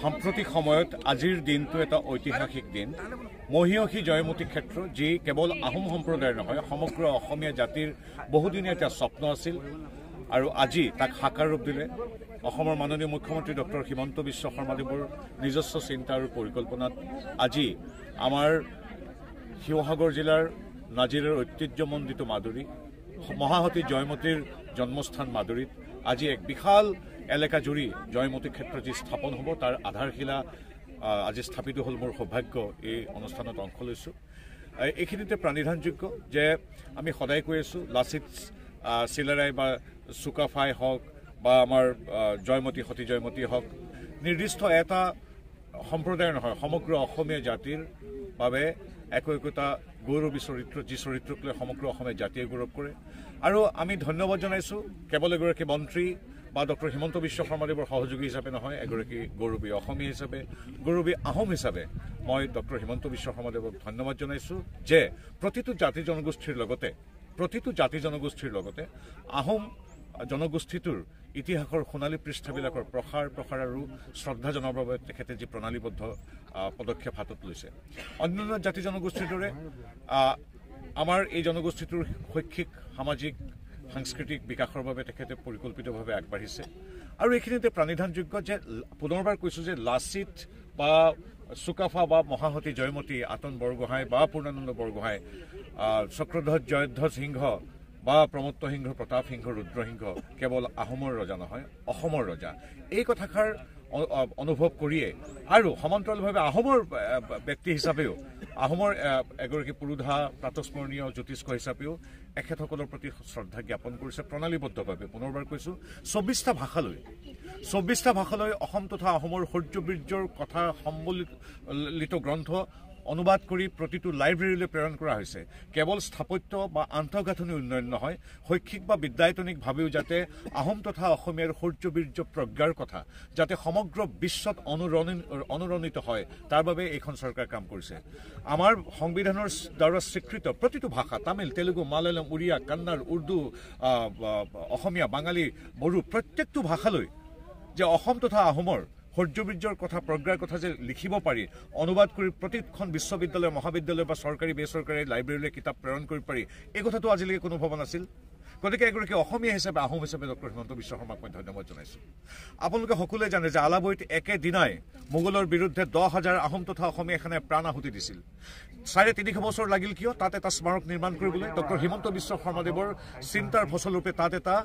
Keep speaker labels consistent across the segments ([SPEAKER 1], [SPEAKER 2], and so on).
[SPEAKER 1] সাম্প্ৰতিক সময়ত আজিৰ দিনটো এটা ঐতিহাসিক দিন মহিয়সী জয়মতী ক্ষেত্ৰ যি কেৱল আহোম সম্প্ৰদায়ৰ নহয় সমগ্ৰ অসমীয়া জাতিৰ বহুদিনীয়া এটা স্বপ্ন আছিল আৰু আজি তাক সাকাৰ ৰূপ দিলে অসমৰ মাননীয় মুখ্যমন্ত্ৰী ডক্টৰ হিমন্ত বিশ্ব শৰ্মাদেৱৰ নিজস্ব চিন্তা আৰু পৰিকল্পনাত আজি আমাৰ শিৱসাগৰ জিলাৰ নাজিৰাৰ ঐতিহ্যমণ্ডিত মাদুৰী মহাসতী জয়মতীৰ জন্মস্থান মাদুৰীত আজি এক বিশাল এলেকা জুৰি জয়মতী ক্ষেত্ৰ যি স্থাপন হ'ব তাৰ আধাৰশিলা আজি স্থাপিত হ'ল মোৰ সৌভাগ্য এই অনুষ্ঠানত অংশ লৈছোঁ এইখিনিতে প্ৰাণিধানযোগ্য যে আমি সদায় কৈ আছোঁ লাচিত চিলাৰায় বা চুকাফাই হওক বা আমাৰ জয়মতী সতী জয়মতী হওক নিৰ্দিষ্ট এটা সম্প্ৰদায়ৰ নহয় সমগ্ৰ অসমীয়া জাতিৰ বাবে একোটা গৌৰৱী চৰিত্ৰ যি চৰিত্ৰক লৈ সমগ্ৰ অসমীয়া জাতিয়ে গৌৰৱ কৰে আৰু আমি ধন্যবাদ জনাইছোঁ কেৱল এগৰাকী মন্ত্ৰী বা ডক্টৰ হিমন্ত বিশ্ব শৰ্মাদেৱৰ সহযোগী হিচাপে নহয় এগৰাকী গৌৰৱী অসমীয়া হিচাপে গৌৰৱী আহোম হিচাপে মই ডক্টৰ হিমন্ত বিশ্ব শৰ্মাদেৱক ধন্যবাদ জনাইছোঁ যে প্ৰতিটো জাতি জনগোষ্ঠীৰ লগতে আহোম জনগোষ্ঠীটোৰ ইতিহাসৰ সোণালী পৃষ্ঠাবিলাকৰ প্ৰসাৰ আৰু শ্ৰদ্ধা জনাবৰ বাবে তেখেতে যি প্ৰণালীবদ্ধ পদক্ষেপ হাতত লৈছে অন্যান্য জাতি জনগোষ্ঠীৰ দৰে আমাৰ এই জনগোষ্ঠীটোৰ শৈক্ষিক সামাজিক সাংস্কৃতিক বিকাশৰ বাবে তেখেতে পৰিকল্পিতভাৱে আগবাঢ়িছে আৰু এইখিনিতে প্ৰাণিধানযোগ্য যে পুনৰবাৰ কৈছোঁ যে লাচিত বা চুকাফা বা মহাসতী জয়মতী আতন বৰগোহাঁই বা পূৰ্ণানন্দ বৰগোহাঁই চক্ৰধ্বজ জয়ধ্বজ সিংহ বা প্ৰমত্ত সিংহ প্ৰতাপ সিংহ ৰুদ্ৰসিংহ কেৱল আহোমৰ ৰজা নহয় অসমৰ ৰজা এই কথাষাৰ অনুভৱ কৰিয়ে আৰু সমান্তৰালভাৱে আহোমৰ ব্যক্তি হিচাপেও আহোমৰ এগৰাকী পুৰোধা প্ৰাতস্মৰণীয় জ্যোতিষ্ক হিচাপেও এখেতসকলৰ প্ৰতি শ্ৰদ্ধা জ্ঞাপন কৰিছে প্ৰণালীবদ্ধভাৱে পুনৰবাৰ কৈছোঁ ২৪টা ভাষালৈ অসম তথা আহোমৰ শৌৰ্যবীৰ্যৰ কথা সম্বলিত গ্ৰন্থ অনুবাদ কৰি প্ৰতিটো লাইব্ৰেৰীলৈ প্ৰেৰণ কৰা হৈছে কেৱল স্থাপত্য বা আন্তঃগাঁথনি উন্নয়ন নহয় শৈক্ষিক বা বিদ্যায়তনিকভাৱেও যাতে আহোম তথা অসমীয়াৰ শৌৰ্যবীৰ্য প্ৰজ্ঞাৰ কথা যাতে সমগ্ৰ বিশ্বত অনুৰণিত হয় তাৰ বাবে এইখন চৰকাৰ কাম কৰিছে আমাৰ সংবিধানৰ দ্বাৰা স্বীকৃত প্ৰতিটো ভাষা তামিল তেলেগু মালায়ালম উৰিয়া কান্নাড় উৰ্দু অসমীয়া বাঙালী বড়ো প্ৰত্যেকটো ভাষালৈ যে অসম তথা আহোমৰ শৌৰ্যবীৰ্যৰ কথা প্ৰজ্ঞাৰ কথা যে লিখিব পাৰি অনুবাদ কৰি প্ৰতিখন বিশ্ববিদ্যালয় মহাবিদ্যালয় বা চৰকাৰী বেচৰকাৰী লাইব্ৰেৰীলৈ কিতাপ প্ৰেৰণ কৰিব পাৰি এই কথাটো আজিলৈকে কোনো ভবা নাছিল গতিকে এগৰাকী অসমীয়া হিচাপে আহোম হিচাপে ডক্টৰ হিমন্ত বিশ্ব শৰ্মাক মই ধন্যবাদ জনাইছোঁ আপোনালোকে সকলোৱে জানে যে আলাবৈত একেদিনাই মোগলৰ বিৰুদ্ধে 10,000 আহোম তথা অসমীয়া সেনাই প্ৰাণ আহুতি দিছিল 350 বছৰ লাগিল কিয় তাত এটা স্মাৰক নিৰ্মাণ কৰিবলৈ ডক্টৰ হিমন্ত বিশ্ব শৰ্মাদেৱৰ চিন্তাৰ ফচলৰূপে তাত এটা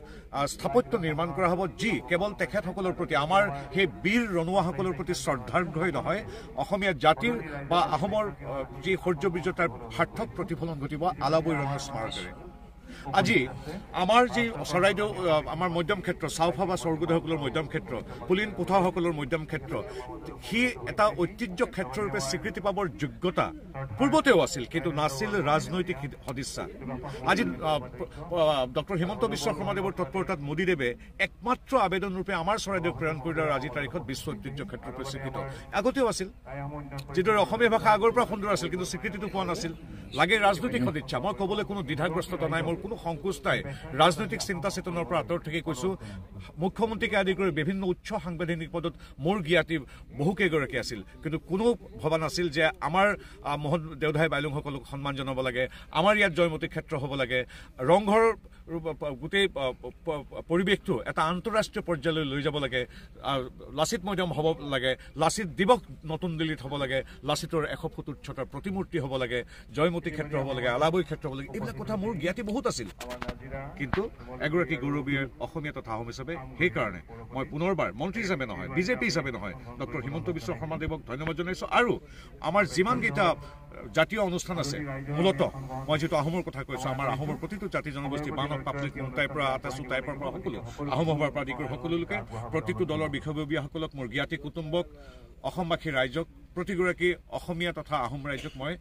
[SPEAKER 1] স্থাপত্য নিৰ্মাণ কৰা হ'ব যি কেৱল তেখেতসকলৰ প্ৰতি আমাৰ সেই বীৰ ৰনুৱাসকলৰ প্ৰতি শ্ৰদ্ধাৰ্ঘ্যই নহয় অসমীয়া জাতিৰ বা আহোমৰ যি শৌৰ্যবীৰ্যতাৰ সাৰ্থক প্ৰতিফলন ঘটিব আলাবৈ ৰণৰ স্মাৰকেৰে আজি আমাৰ যি চৰাইদেউ আমাৰ মধ্যম ক্ষেত্ৰ চাউফা বা স্বৰ্গদেউসকলৰ মধ্যম ক্ষেত্ৰ পুলিন পোথাসকলৰ মধ্যম ক্ষেত্ৰ সি এটা ঐতিহ্য ক্ষেত্ৰৰূপে স্বীকৃতি পাবৰ যোগ্যতা পূৰ্বতেও আছিল কিন্তু নাছিল ৰাজনৈতিক সদিচ্ছা আজি ডক্টৰ হিমন্ত বিশ্ব শৰ্মাদেৱৰ তৎপৰতাত মোদীদেৱে একমাত্ৰ আবেদনৰূপে আমাৰ চৰাইদেউক প্ৰেৰণ কৰিলে আৰু আজিৰ তাৰিখত বিশ্ব ঐতিহ্য ক্ষেত্ৰৰূপে স্বীকৃত আগতেও আছিল যিদৰে অসমীয়া ভাষা আগৰ পৰা সুন্দৰ আছিল কিন্তু স্বীকৃতিটো পোৱা নাছিল লাগে ৰাজনৈতিক সদিচ্ছা মই ক'বলৈ কোনো দ্বিধাগ্ৰস্ততা নাই মোৰ কোনো সংকোচ নাই ৰাজনৈতিক চিন্তা চেতনাৰ পৰা আঁতৰত থাকি কৈছোঁ মুখ্যমন্ত্ৰীকে আদি কৰি বিভিন্ন উচ্চ সাংবিধানিক পদত মোৰ জ্ঞাতি বহুকেইগৰাকী আছিল কিন্তু কোনো ভবা নাছিল যে আমাৰ মোহন দেওধাই বাইলুংসকলক সন্মান জনাব লাগে আমাৰ ইয়াত জয়মতী ক্ষেত্ৰ হ'ব লাগে ৰংঘৰ গোটেই পৰিৱেশটো এটা আন্তঃৰাষ্ট্ৰীয় পৰ্যায়লৈ লৈ যাব লাগে লাচিত মৈদাম হ'ব লাগে লাচিত দিৱস নতুন দিল্লীত হ'ব লাগে লাচিতৰ 100 ফুট উচ্চতাৰ প্ৰতিমূৰ্তি হ'ব লাগে জয়মতী ক্ষেত্ৰ হ'ব লাগে আলাবৈ ক্ষেত্ৰ হ'ব লাগে এইবিলাক কথা মোৰ জ্ঞাতি বহুত আছিল কিন্তু এগৰাকী গৌৰৱী অসমীয়া তথা আহোম হিচাপে সেইকাৰণে মই পুনৰবাৰ মন্ত্ৰী হিচাপে নহয় বিজেপি হিচাপে নহয় ডক্টৰ হিমন্ত বিশ্ব শৰ্মাদেৱক ধন্যবাদ জনাইছোঁ আৰু আমাৰ যিমানকেইটা জাতীয় অনুষ্ঠান আছে মূলতঃ মই যিটো আহোমৰ কথা কৈছোঁ আমাৰ আহোমৰ প্ৰতিটো জাতি জনগোষ্ঠী বানক পাপলিক মুটাইৰ পৰা আটাচু টাইপৰ পৰা সকলো আহোম সভাৰ পৰা আদি কৰি সকলো লোকে প্ৰতিটো দলৰ বিষয়ববীয়াসকলক মোৰ জ্ঞাতি কুটুম্বক অসমবাসী ৰাইজক প্ৰতিগৰাকী অসমীয়া তথা আহোম ৰাইজক মই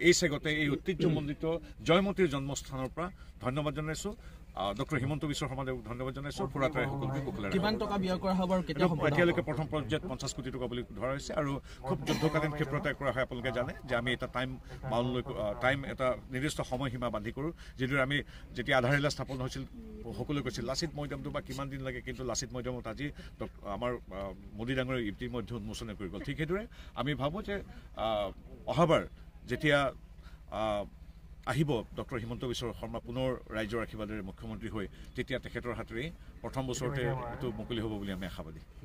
[SPEAKER 1] এই চেগতে এই ঐতিহ্যমণ্ডিত জয়মতীৰ জন্মস্থানৰ পৰা ধন্যবাদ জনাইছোঁ ডক্টৰ হিমন্ত বিশ্ব শৰ্মাদেৱক ধন্যবাদ জনাইছোঁ ফুৰাটাই সকলোকে কুশলে
[SPEAKER 2] কিমান টকা ব্যয় কৰা হ'ব আৰু কেতিয়া সম্পূৰ্ণ হ'ব?
[SPEAKER 1] এতিয়ালৈকে প্ৰথম পৰ্যায়ত 50 কোটি টকা বুলি ধৰা হৈছে আৰু খুব যুদ্ধকালীন ক্ষেত্ৰতে কৰা হয় আপোনালোকে জানে যে আমি এটা টাইম এটা নিৰ্দিষ্ট সময়সীমা বান্ধি কৰোঁ যিদৰে আমি যেতিয়া আধাৰশিলা স্থাপন হৈছিল সকলোৱে কৈছিল লাচিত মৈদামটো বা কিমান দিন লাগে কিন্তু লাচিত মৈদামত আজি আমাৰ মোদী ডাঙৰে ইতিমধ্যে উন্মোচন কৰি গ'ল ঠিক সেইদৰে আমি ভাবোঁ যে অহাবাৰ যেতিয়া আহিব ডক্টৰ হিমন্ত বিশ্ব শৰ্মা পুনৰ ৰাইজৰ আশীৰ্বাদেৰে মুখ্যমন্ত্ৰী হৈ তেতিয়া তেখেতৰ হাতেৰে প্ৰথম বছৰতে এইটো মুকলি হ'ব বুলি আমি আশাবাদী